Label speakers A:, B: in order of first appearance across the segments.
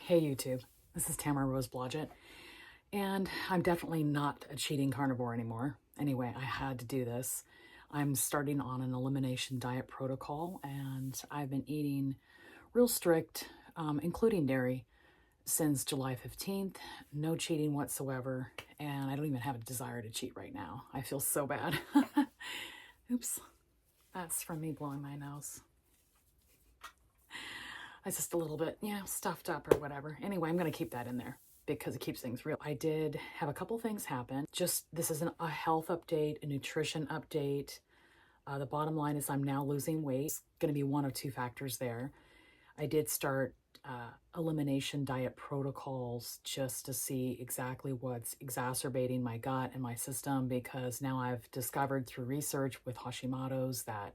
A: Hey YouTube, this is Tamara Rose Blodgett, and I'm definitely not a cheating carnivore anymore. Anyway, I had to do this. I'm starting on an elimination diet protocol, and I've been eating real strict, including dairy, since July 15th. No cheating whatsoever, and I don't even have a desire to cheat right now. I feel so bad. Oops, that's from me blowing my nose. It's just a little bit, stuffed up or whatever. Anyway, I'm going to keep that in there because it keeps things real. I did have a couple things happen. This is a health update, a nutrition update. The bottom line is I'm now losing weight. It's going to be one of two factors there. I did start elimination diet protocols just to see exactly what's exacerbating my gut and my system, because now I've discovered through research with Hashimoto's that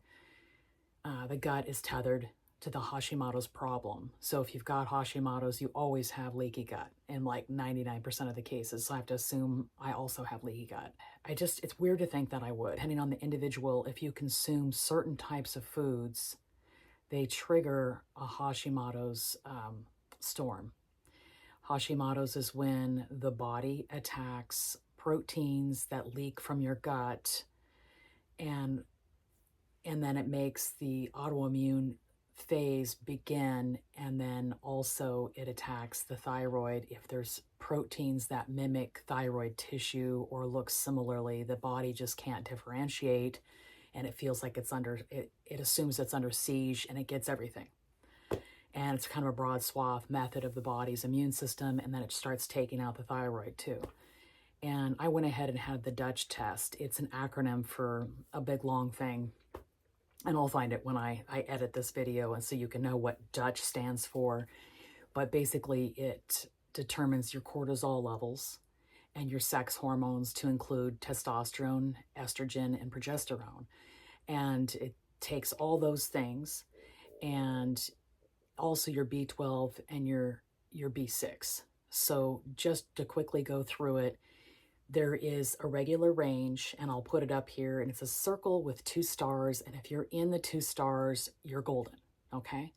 A: the gut is tethered to the Hashimoto's problem. So if you've got Hashimoto's, you always have leaky gut in like 99% of the cases. So I have to assume I also have leaky gut. It's weird to think that I would. Depending on the individual, if you consume certain types of foods, they trigger a Hashimoto's storm. Hashimoto's is when the body attacks proteins that leak from your gut, and then it makes the autoimmune phase begin, and then also it attacks the thyroid. If there's proteins that mimic thyroid tissue or look similarly, the body just can't differentiate, and it feels like it assumes it's under siege, and it gets everything. And it's kind of a broad swath method of the body's immune system, and then it starts taking out the thyroid too. And I went ahead and had the Dutch test. It's an acronym for a big long thing, and I'll find it when I edit this video, and so you can know what Dutch stands for. But basically it determines your cortisol levels and your sex hormones, to include testosterone, estrogen, and progesterone. And it takes all those things, and also your B12 and your B6. So just to quickly go through it, there is a regular range, and I'll put it up here, and it's a circle with 2 stars, and if you're in the 2 stars, you're golden, okay?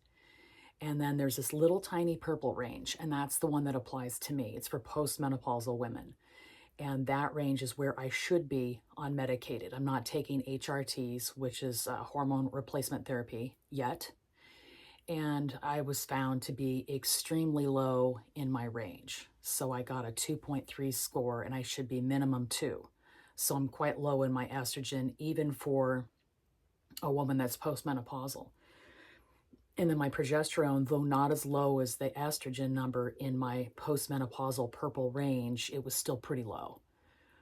A: And then there's this little tiny purple range, and that's the one that applies to me. It's for postmenopausal women, and that range is where I should be on medicated. I'm not taking HRTs, which is hormone replacement therapy, yet, and I was found to be extremely low in my range. So I got a 2.3 score, and I should be minimum 2. So I'm quite low in my estrogen, even for a woman that's postmenopausal. And then my progesterone, though not as low as the estrogen number in my postmenopausal purple range, it was still pretty low.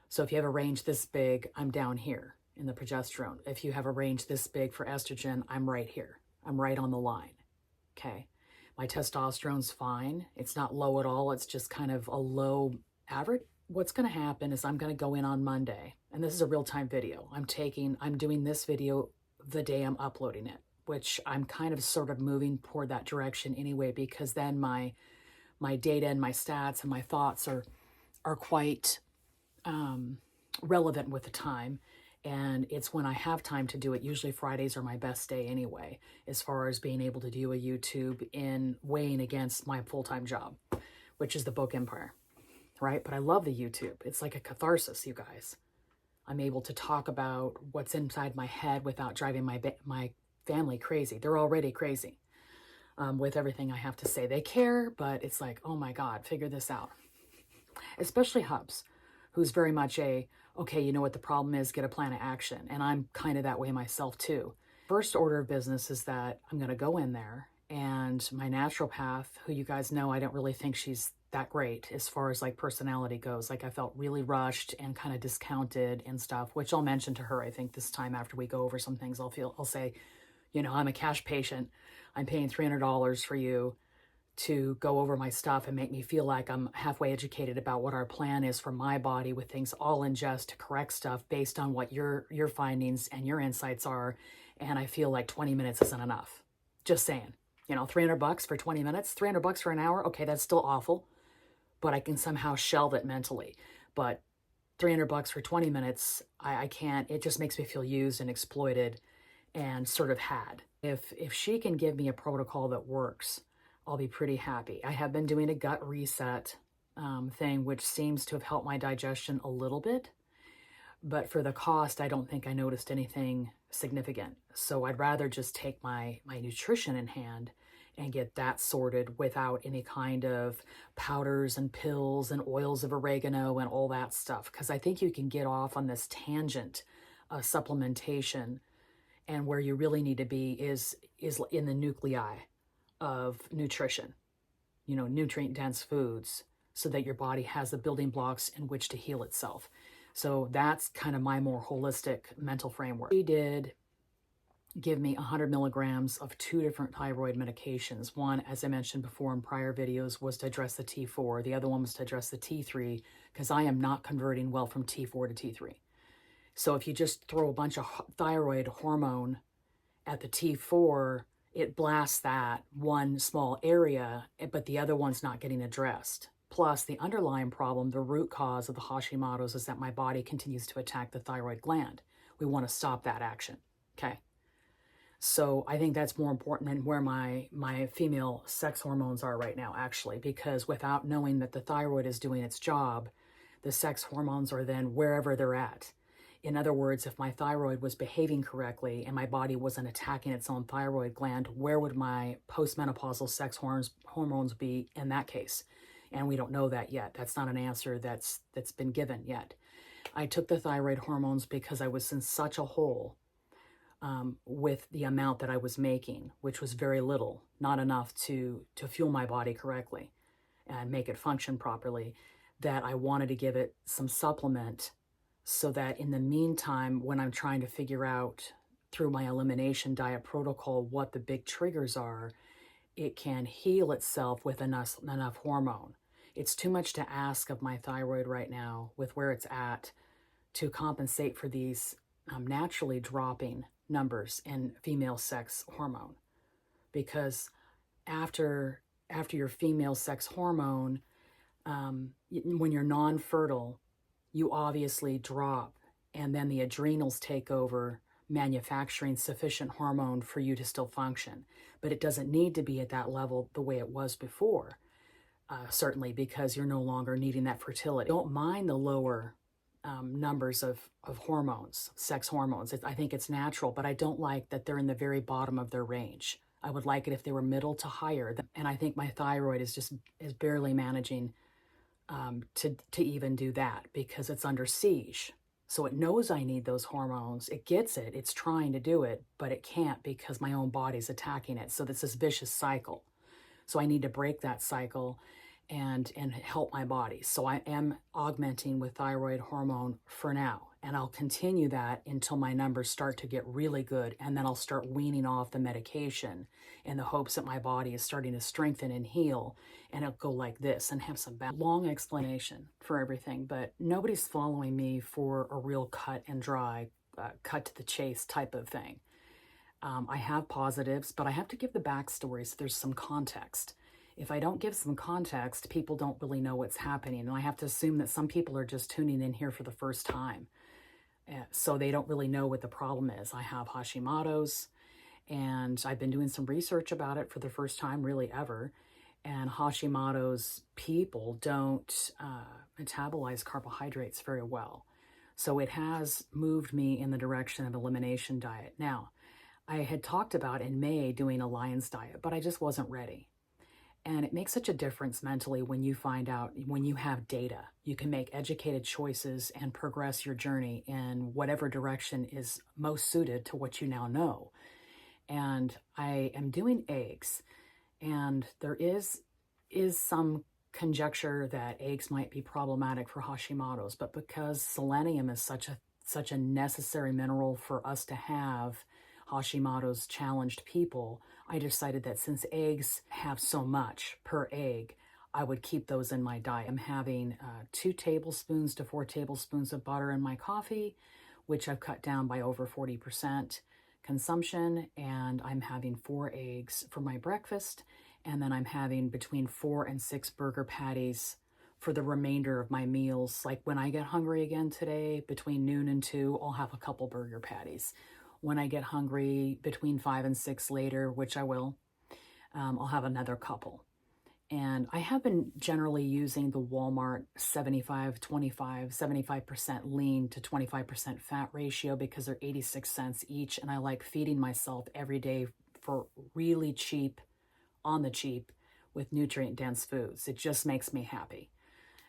A: So if you have a range this big, I'm down here in the progesterone. If you have a range this big for estrogen, I'm right here. I'm right on the line. Okay, my testosterone's fine. It's not low at all. It's just kind of a low average. What's going to happen is I'm going to go in on Monday, and this is a real-time video. I'm doing this video the day I'm uploading it, which I'm kind of sort of moving toward that direction anyway, because then my data and my stats and my thoughts are quite relevant with the time. And it's when I have time to do it. Usually Fridays are my best day anyway, as far as being able to do a YouTube in weighing against my full-time job, which is the book empire, right? But I love the YouTube. It's like a catharsis, you guys. I'm able to talk about what's inside my head without driving my family crazy. They're already crazy with everything I have to say. They care, but it's like, oh my God, figure this out. Especially Hubs, who's very much okay, you know what the problem is, get a plan of action. And I'm kind of that way myself too. First order of business is that I'm going to go in there, and my naturopath, who you guys know, I don't really think she's that great as far as like personality goes. Like I felt really rushed and kind of discounted and stuff, which I'll mention to her. I think this time after we go over some things, I'll say, you know, I'm a cash patient. I'm paying $300 for you to go over my stuff and make me feel like I'm halfway educated about what our plan is for my body, with things all in just to correct stuff based on what your findings and your insights are. And I feel like 20 minutes isn't enough. Just saying, you know, $300 for 20 minutes, $300 for an hour. Okay, that's still awful, but I can somehow shelve it mentally. But $300 for 20 minutes, I can't. It just makes me feel used and exploited and sort of had. If she can give me a protocol that works, I'll be pretty happy. I have been doing a gut reset thing, which seems to have helped my digestion a little bit. But for the cost, I don't think I noticed anything significant. So I'd rather just take my nutrition in hand and get that sorted without any kind of powders and pills and oils of oregano and all that stuff. Because I think you can get off on this tangent of supplementation, and where you really need to be is in the nuclei of nutrition, nutrient-dense foods, so that your body has the building blocks in which to heal itself. So that's kind of my more holistic mental framework. She did give me 100 milligrams of 2 different thyroid medications. One, as I mentioned before in prior videos, was to address the T4. The other one was to address the T3, because I am not converting well from T4 to T3. So if you just throw a bunch of thyroid hormone at the T4, it blasts that one small area, but the other one's not getting addressed. Plus, the underlying problem, the root cause of the Hashimoto's, is that my body continues to attack the thyroid gland. We want to stop that action, okay? So I think that's more important than where my female sex hormones are right now, actually, because without knowing that the thyroid is doing its job, the sex hormones are then wherever they're at. In other words, if my thyroid was behaving correctly and my body wasn't attacking its own thyroid gland, where would my postmenopausal sex hormones be in that case? And we don't know that yet. That's not an answer that's been given yet. I took the thyroid hormones because I was in such a hole with the amount that I was making, which was very little, not enough to fuel my body correctly and make it function properly, that I wanted to give it some supplement, so that in the meantime, when I'm trying to figure out through my elimination diet protocol what the big triggers are, it can heal itself with enough hormone. It's too much to ask of my thyroid right now with where it's at to compensate for these naturally dropping numbers in female sex hormone. Because after your female sex hormone, when you're non-fertile, you obviously drop, and then the adrenals take over manufacturing sufficient hormone for you to still function. But it doesn't need to be at that level the way it was before, certainly, because you're no longer needing that fertility. Don't mind the lower numbers of hormones, sex hormones. I think it's natural, but I don't like that they're in the very bottom of their range. I would like it if they were middle to higher. And I think my thyroid is barely managing to even do that, because it's under siege. So it knows I need those hormones. It gets it. It's trying to do it, but it can't because my own body's attacking it. So it's this vicious cycle. So I need to break that cycle and help my body. So I am augmenting with thyroid hormone for now. And I'll continue that until my numbers start to get really good. And then I'll start weaning off the medication in the hopes that my body is starting to strengthen and heal. And it'll go like this and have some long explanation for everything. But nobody's following me for a real cut and dry, cut to the chase type of thing. I have positives, but I have to give the backstory so there's some context. If I don't give some context, people don't really know what's happening. And I have to assume that some people are just tuning in here for the first time. So they don't really know what the problem is. I have Hashimoto's, and I've been doing some research about it for the first time really ever. And Hashimoto's people don't metabolize carbohydrates very well. So it has moved me in the direction of elimination diet. Now, I had talked about in May doing a Lion's diet, but I just wasn't ready. And it makes such a difference mentally when you find out, when you have data, you can make educated choices and progress your journey in whatever direction is most suited to what you now know. And I am doing eggs, and there is some conjecture that eggs might be problematic for Hashimoto's, but because selenium is such a necessary mineral for us to have Hashimoto's challenged people, I decided that since eggs have so much per egg, I would keep those in my diet. I'm having 2 tablespoons to 4 tablespoons of butter in my coffee, which I've cut down by over 40% consumption, and I'm having 4 eggs for my breakfast, and then I'm having between 4 and 6 burger patties for the remainder of my meals. Like when I get hungry again today, between noon and 2, I'll have a couple burger patties. When I get hungry between 5 and 6 later, which I will, I'll have another couple. And I have been generally using the Walmart 75% lean to 25% fat ratio because they're 86 cents each. And I like feeding myself every day for really cheap, on the cheap, with nutrient dense foods. It just makes me happy.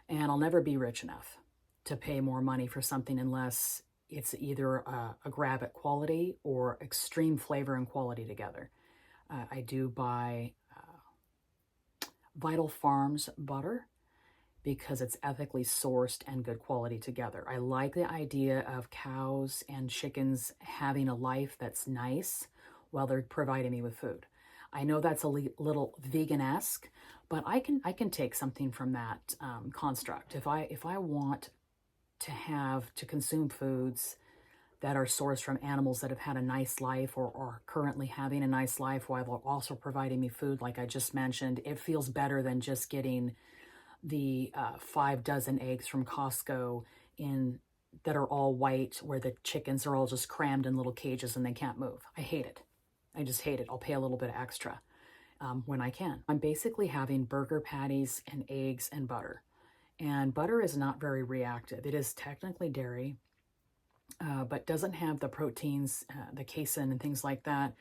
A: And I'll never be rich enough to pay more money for something unless it's either a grab at quality or extreme flavor and quality together. I do buy Vital Farms butter because it's ethically sourced and good quality together. I like the idea of cows and chickens having a life that's nice while they're providing me with food. I know that's a little vegan-esque, but I can take something from that construct. If I want to consume foods that are sourced from animals that have had a nice life or are currently having a nice life while they're also providing me food, like I just mentioned, it feels better than just getting the 5 dozen eggs from Costco that are all white, where the chickens are all just crammed in little cages and they can't move. I hate it. I just hate it. I'll pay a little bit extra when I can. I'm basically having burger patties and eggs and butter. And butter is not very reactive. It is technically dairy, but doesn't have the proteins, the casein and things like that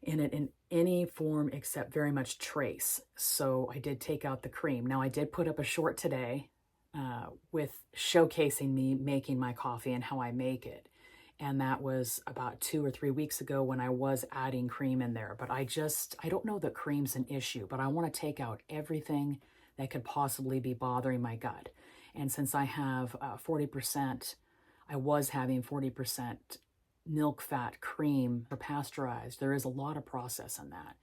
A: in it in any form except very much trace. So I did take out the cream. Now I did put up a short today with showcasing me making my coffee and how I make it. And that was about 2 or 3 weeks ago when I was adding cream in there. But I don't know that cream's an issue, but I want to take out everything that could possibly be bothering my gut. And since I have 40%, I was having 40% milk fat cream or pasteurized, there is a lot of process in that.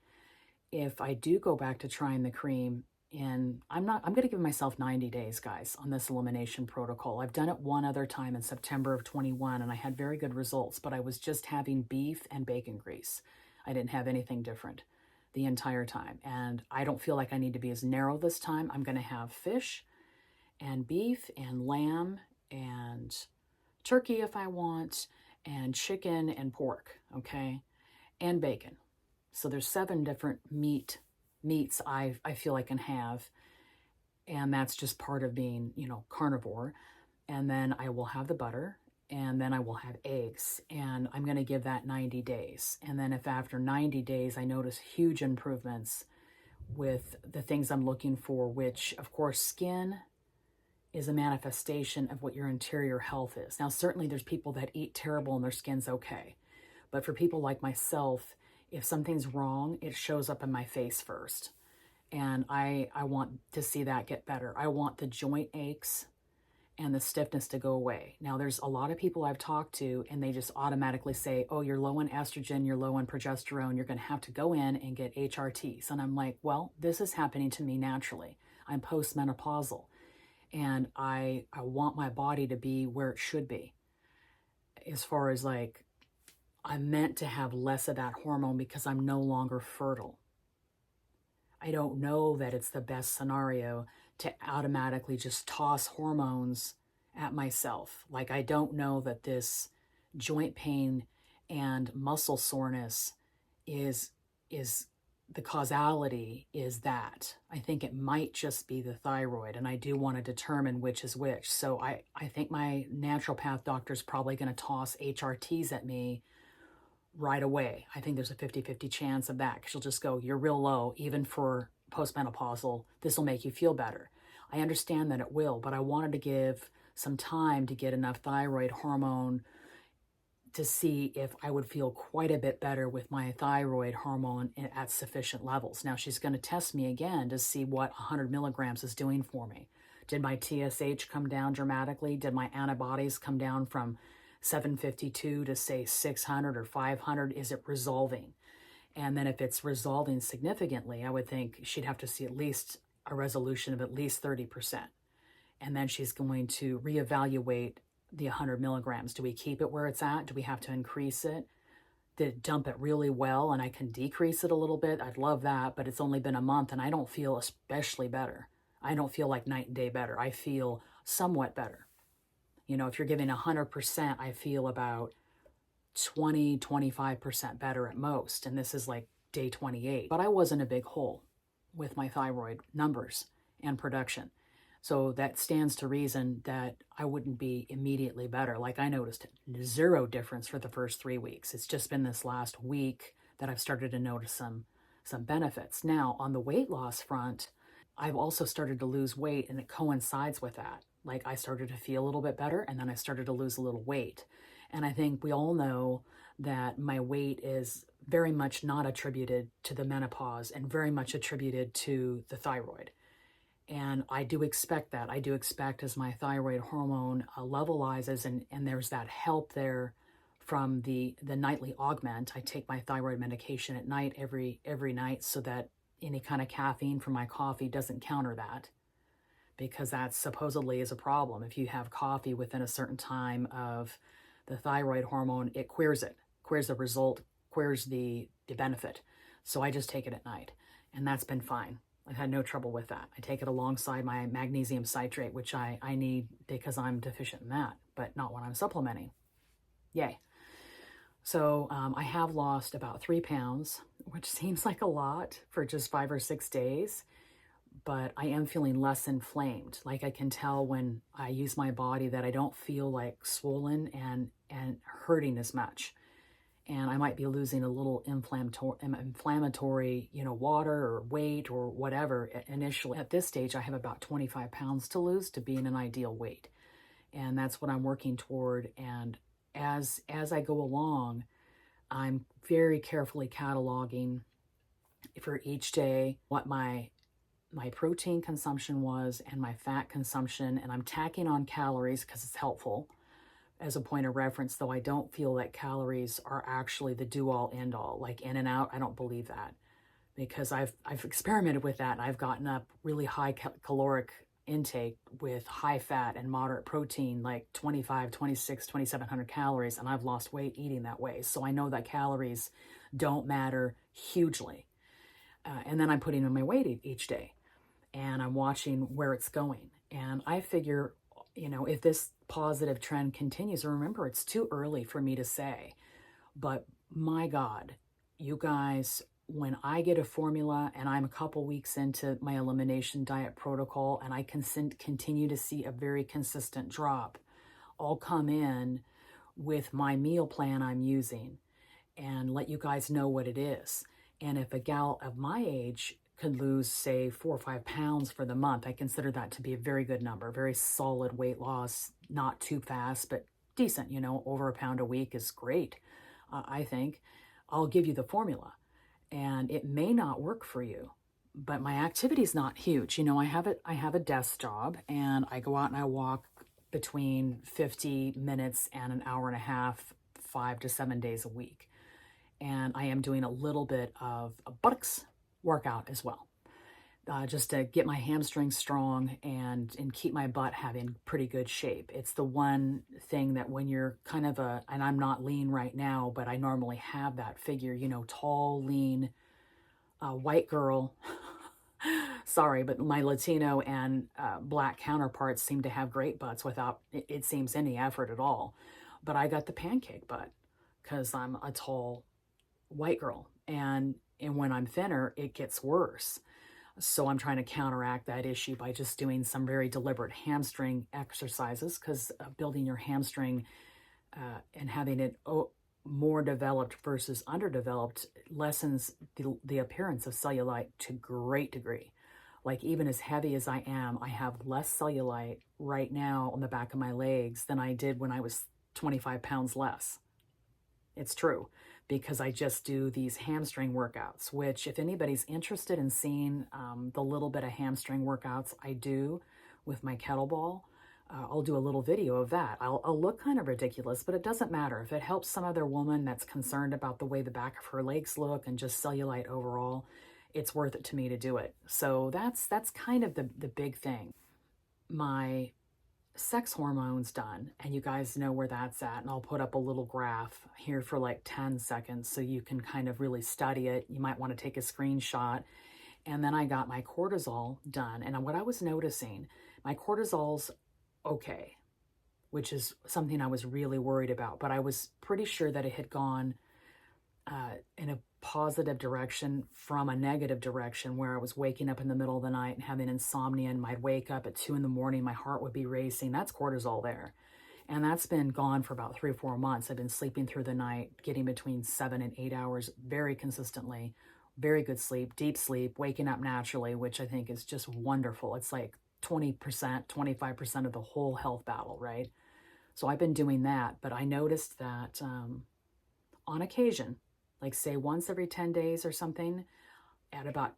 A: If I do go back to trying the cream, I'm going to give myself 90 days, guys, on this elimination protocol. I've done it one other time in September of 21, and I had very good results, but I was just having beef and bacon grease. I didn't have anything different the entire time, and I don't feel like I need to be as narrow this time. I'm going to have fish and beef and lamb and turkey if I want, and chicken and pork, okay, and bacon. So there's 7 different meats I feel I can have, and that's just part of being, carnivore. And then I will have the butter, and then I will have eggs, and I'm going to give that 90 days. And then if after 90 days I notice huge improvements with the things I'm looking for, which of course skin is a manifestation of what your interior health is. Now certainly there's people that eat terrible and their skin's okay, but for people like myself, if something's wrong, it shows up in my face first. And I want to see that get better. I want the joint aches and the stiffness to go away. Now, there's a lot of people I've talked to, and they just automatically say, oh, you're low in estrogen, you're low in progesterone, you're going to have to go in and get HRTs. And I'm like, well, this is happening to me naturally. I'm postmenopausal, and I want my body to be where it should be. As far as like, I'm meant to have less of that hormone because I'm no longer fertile. I don't know that it's the best scenario to automatically just toss hormones at myself. Like, I don't know that this joint pain and muscle soreness is the causality is that. I think it might just be the thyroid, and I do want to determine which is which. So I think my naturopath doctor is probably going to toss HRTs at me right away. I think there's a 50-50 chance of that, because she'll just go, you're real low, even for postmenopausal, this will make you feel better. I understand that it will, but I wanted to give some time to get enough thyroid hormone to see if I would feel quite a bit better with my thyroid hormone at sufficient levels. Now she's going to test me again to see what 100 milligrams is doing for me. Did my TSH come down dramatically? Did my antibodies come down from 752 to say 600 or 500? Is it resolving? And then if it's resolving significantly, I would think she'd have to see at least a resolution of at least 30%. And then she's going to reevaluate the 100 milligrams. Do we keep it where it's at? Do we have to increase it? Did it dump it really well and I can decrease it a little bit? I'd love that, but it's only been a month and I don't feel especially better. I don't feel like night and day better. I feel somewhat better. If you're giving 100%, I feel about 20, 25% better at most. And this is like day 28, but I was in a big hole with my thyroid numbers and production. So that stands to reason that I wouldn't be immediately better. Like, I noticed zero difference for the first 3 weeks. It's just been this last week that I've started to notice some benefits. Now, on the weight loss front, I've also started to lose weight, and it coincides with that. Like, I started to feel a little bit better, and then I started to lose a little weight. And I think we all know that my weight is very much not attributed to the menopause and very much attributed to the thyroid. And I do expect that. I do expect, as my thyroid hormone levelizes, and there's that help there from the nightly augment. I take my thyroid medication at night every night, so that any kind of caffeine from my coffee doesn't counter that, because that supposedly is a problem. If you have coffee within a certain time of the thyroid hormone, it queers the result, queers the benefit. So I just take it at night, and that's been fine. I've had no trouble with that. I take it alongside my magnesium citrate, which I need because I'm deficient in that, but not when I'm supplementing. Yay. So I have lost about 3 pounds, which seems like a lot for just 5 or 6 days, but I am feeling less inflamed. Like, I can tell when I use my body that I don't feel like swollen and hurting as much. And I might be losing a little inflammatory, water or weight or whatever initially. At this stage, I have about 25 pounds to lose to be in an ideal weight. And that's what I'm working toward. And as I go along, I'm very carefully cataloging for each day what my protein consumption was and my fat consumption. And I'm tacking on calories because it's helpful as a point of reference, though I don't feel that calories are actually the do-all, end-all. Like in and out, I don't believe that, because I've experimented with that, and I've gotten up really high caloric intake with high fat and moderate protein, like 25, 26, 2,700 calories, and I've lost weight eating that way. So I know that calories don't matter hugely. And then I'm putting in my weight each day, and I'm watching where it's going. And I figure, if this positive trend continues, and remember, it's too early for me to say, but my God, you guys, when I get a formula and I'm a couple weeks into my elimination diet protocol and I can continue to see a very consistent drop, I'll come in with my meal plan I'm using and let you guys know what it is. And if a gal of my age could lose, say, 4 or 5 pounds for the month, I consider that to be a very good number, very solid weight loss, not too fast, but decent. Over a pound a week is great, I think. I'll give you the formula, and it may not work for you, but my activity is not huge. I have a desk job, and I go out and I walk between 50 minutes and an hour and a half, 5 to 7 days a week. And I am doing a little bit of a buttocks workout as well, just to get my hamstrings strong and keep my butt having pretty good shape. It's the one thing that when you're kind of and I'm not lean right now, but I normally have that figure, tall, lean, white girl. Sorry, but my Latino and Black counterparts seem to have great butts without, it seems, any effort at all. But I got the pancake butt because I'm a tall white girl. And when I'm thinner, it gets worse. So I'm trying to counteract that issue by just doing some very deliberate hamstring exercises, because building your hamstring and having it more developed versus underdeveloped lessens the appearance of cellulite to great degree. Like, even as heavy as I am, I have less cellulite right now on the back of my legs than I did when I was 25 pounds less. It's true, because I just do these hamstring workouts, which, if anybody's interested in seeing the little bit of hamstring workouts I do with my kettlebell, I'll do a little video of that. I'll look kind of ridiculous, but it doesn't matter. If it helps some other woman that's concerned about the way the back of her legs look and just cellulite overall, it's worth it to me to do it. So that's kind of the big thing. My sex hormones done, and you guys know where that's at, and I'll put up a little graph here for like 10 seconds so you can kind of really study it. You might want to take a screenshot. And then I got my cortisol done, and what I was noticing, my cortisol's okay, which is something I was really worried about, but I was pretty sure that it had gone in a positive direction from a negative direction, where I was waking up in the middle of the night and having insomnia, and I'd wake up at 2 in the morning, my heart would be racing. That's cortisol there. And that's been gone for about 3 or 4 months. I've been sleeping through the night, getting between 7 and 8 hours very consistently. Very good sleep, deep sleep, waking up naturally, which I think is just wonderful. It's like 20%, 25% of the whole health battle, right? So I've been doing that, but I noticed that on occasion, like say once every 10 days or something, at about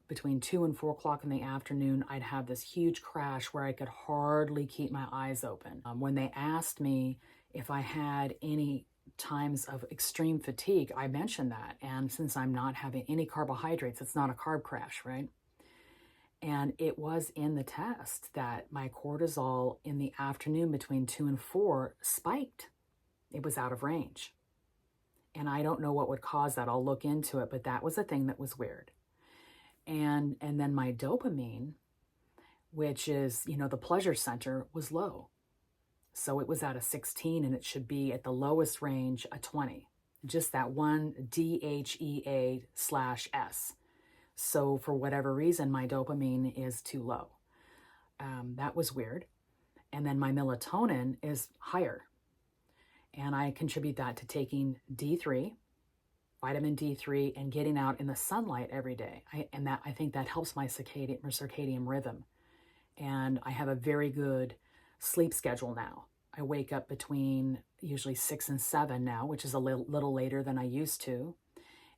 A: between 2 and 4 o'clock in the afternoon, I'd have this huge crash where I could hardly keep my eyes open. When they asked me if I had any times of extreme fatigue, I mentioned that. And since I'm not having any carbohydrates, it's not a carb crash, right? And it was in the test that my cortisol in the afternoon between 2 and 4 spiked. It was out of range. And I don't know what would cause that. I'll look into it, but that was a thing that was weird. And then my dopamine, which is, the pleasure center, was low. So it was at a 16, and it should be at the lowest range, a 20. Just that one DHEA/S. So for whatever reason, my dopamine is too low. That was weird. And then my melatonin is higher. And I contribute that to taking D3, vitamin D3, and getting out in the sunlight every day. I think that helps my circadian rhythm. And I have a very good sleep schedule now. I wake up between usually 6 and 7 now, which is a little later than I used to.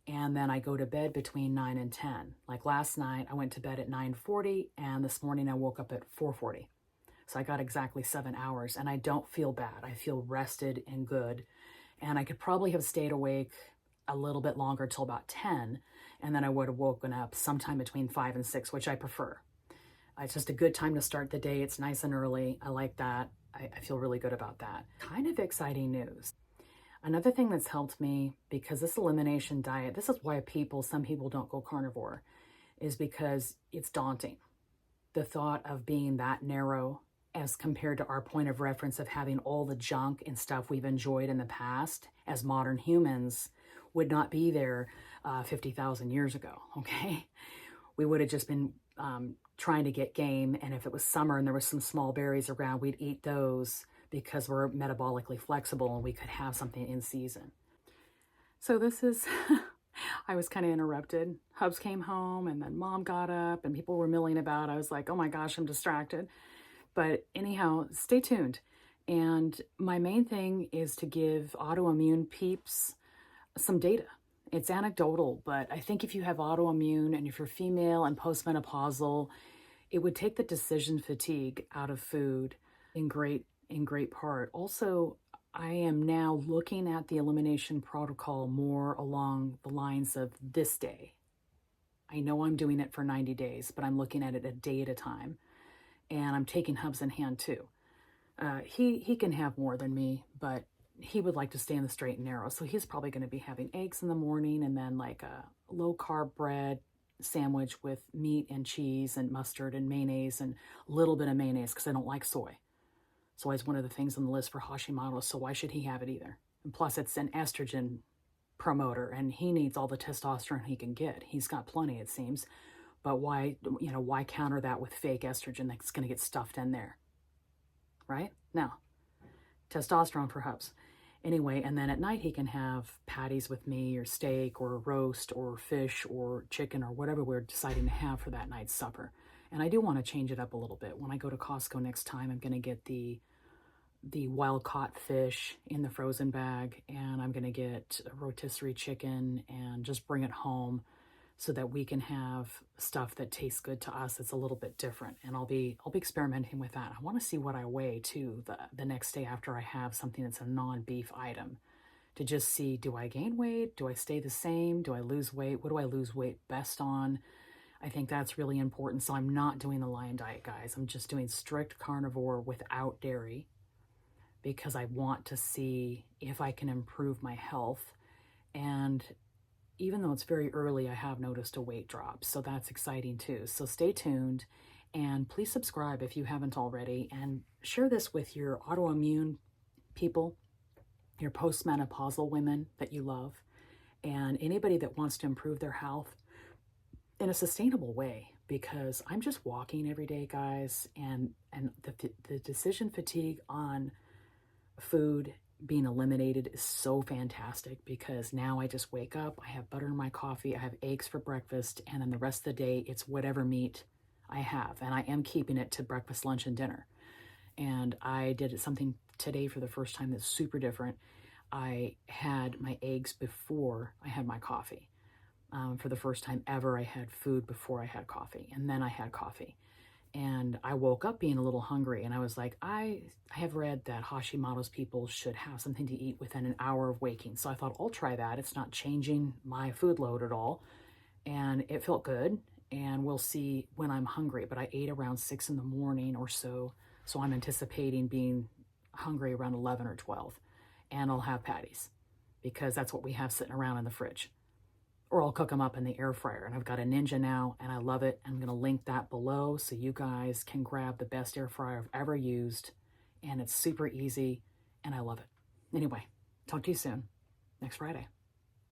A: And then I go to bed between 9 and 10. Like last night, I went to bed at 9:40, and this morning I woke up at 4:40. So I got exactly 7 hours, and I don't feel bad. I feel rested and good. And I could probably have stayed awake a little bit longer till about 10, and then I would have woken up sometime between 5 and 6, which I prefer. It's just a good time to start the day. It's nice and early. I like that. I feel really good about that. Kind of exciting news. Another thing that's helped me, because this elimination diet, this is why some people don't go carnivore, is because it's daunting. The thought of being that narrow as compared to our point of reference of having all the junk and stuff we've enjoyed in the past as modern humans would not be there 50,000 years ago, okay? We would have just been trying to get game, and if it was summer and there was some small berries around, we'd eat those because we're metabolically flexible and we could have something in season. So this is, I was kind of interrupted. Hubs came home, and then Mom got up, and people were milling about. I was like, oh my gosh, I'm distracted. But anyhow, stay tuned. And my main thing is to give autoimmune peeps some data. It's anecdotal, but I think if you have autoimmune and if you're female and postmenopausal, it would take the decision fatigue out of food in great part. Also, I am now looking at the elimination protocol more along the lines of this day. I know I'm doing it for 90 days, but I'm looking at it a day at a time. And I'm taking Hubs in hand too. He can have more than me, but he would like to stay in the straight and narrow. So he's probably going to be having eggs in the morning, and then like a low carb bread sandwich with meat and cheese and mustard and mayonnaise, and a little bit of mayonnaise because I don't like soy. Soy is one of the things on the list for Hashimoto, so why should he have it either? And plus it's an estrogen promoter, and he needs all the testosterone he can get. He's got plenty, it seems. But why counter that with fake estrogen that's going to get stuffed in there? Right? Now, testosterone for Hubs. Anyway, and then at night he can have patties with me, or steak, or roast, or fish, or chicken, or whatever we're deciding to have for that night's supper. And I do want to change it up a little bit. When I go to Costco next time, I'm going to get the wild-caught fish in the frozen bag, and I'm going to get a rotisserie chicken and just bring it home, so that we can have stuff that tastes good to us. It's a little bit different, and I'll be experimenting with that. I want to see what I weigh too the next day after I have something that's a non-beef item, to just see, do I gain weight? Do I stay the same? Do I lose weight? What do I lose weight best on? I think that's really important. So I'm not doing the Lion diet, guys. I'm just doing strict carnivore without dairy, because I want to see if I can improve my health. And even though it's very early, I have noticed a weight drop. So that's exciting too. So stay tuned, and please subscribe if you haven't already, and share this with your autoimmune people, your postmenopausal women that you love, and anybody that wants to improve their health in a sustainable way, because I'm just walking every day, guys, and the decision fatigue on food being eliminated is so fantastic, because now I just wake up, I have butter in my coffee, I have eggs for breakfast, and then the rest of the day it's whatever meat I have, and I am keeping it to breakfast, lunch, and dinner. And I did something today for the first time that's super different. I had my eggs before I had my coffee. For the first time ever, I had food before I had coffee, and then I had coffee. And I woke up being a little hungry, and I was like, I have read that Hashimoto's people should have something to eat within an hour of waking. So I thought, I'll try that. It's not changing my food load at all. And it felt good, and we'll see when I'm hungry. But I ate around 6 in the morning or so. So I'm anticipating being hungry around 11 or 12. And I'll have patties, because that's what we have sitting around in the fridge. Or I'll cook them up in the air fryer. And I've got a Ninja now, and I love it. I'm going to link that below so you guys can grab the best air fryer I've ever used. And it's super easy, and I love it. Anyway, talk to you soon. Next Friday.